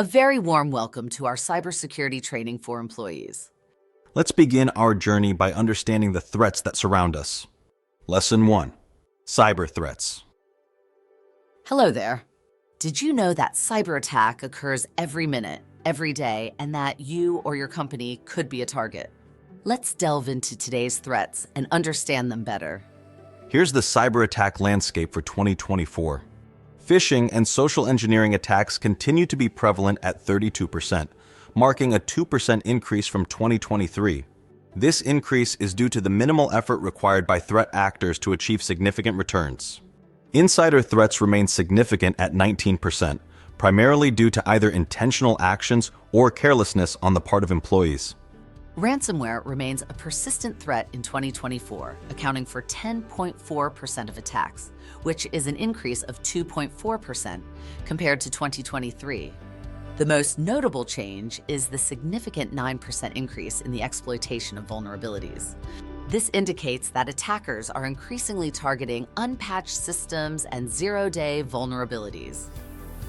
A very warm welcome to our cybersecurity training for employees. Let's begin our journey by understanding the threats that surround us. Lesson 1. Cyber threats. Hello there. Did you know that cyber attack occurs every minute, every day, and that you or your company could be a target? Let's delve into today's threats and understand them better. Here's the cyber attack landscape for 2024. Phishing and social engineering attacks continue to be prevalent at 32%, marking a 2% increase from 2023. This increase is due to the minimal effort required by threat actors to achieve significant returns. Insider threats remain significant at 19%, primarily due to either intentional actions or carelessness on the part of employees. Ransomware remains a persistent threat in 2024, accounting for 10.4% of attacks, which is an increase of 2.4% compared to 2023. The most notable change is the significant 9% increase in the exploitation of vulnerabilities. This indicates that attackers are increasingly targeting unpatched systems and zero-day vulnerabilities.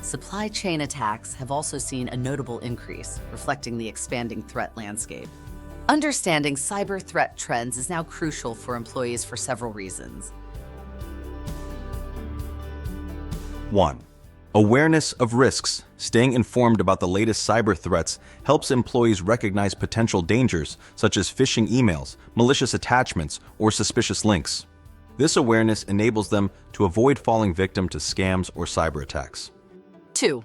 Supply chain attacks have also seen a notable increase, reflecting the expanding threat landscape. Understanding cyber threat trends is now crucial for employees for several reasons. 1. Awareness of risks. Staying informed about the latest cyber threats helps employees recognize potential dangers such as phishing emails, malicious attachments, or suspicious links. This awareness enables them to avoid falling victim to scams or cyber attacks. 2.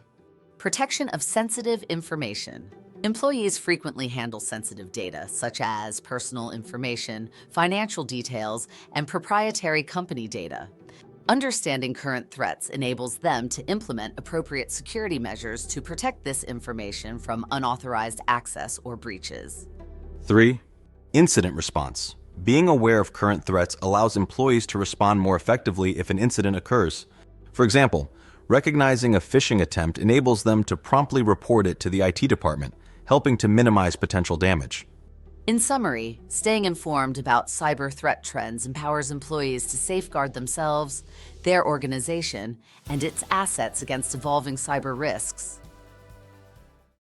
Protection of sensitive information. Employees frequently handle sensitive data, such as personal information, financial details, and proprietary company data. Understanding current threats enables them to implement appropriate security measures to protect this information from unauthorized access or breaches. 3. Incident response. Being aware of current threats allows employees to respond more effectively if an incident occurs. For example, recognizing a phishing attempt enables them to promptly report it to the IT department, helping to minimize potential damage. In summary, staying informed about cyber threat trends empowers employees to safeguard themselves, their organization, and its assets against evolving cyber risks.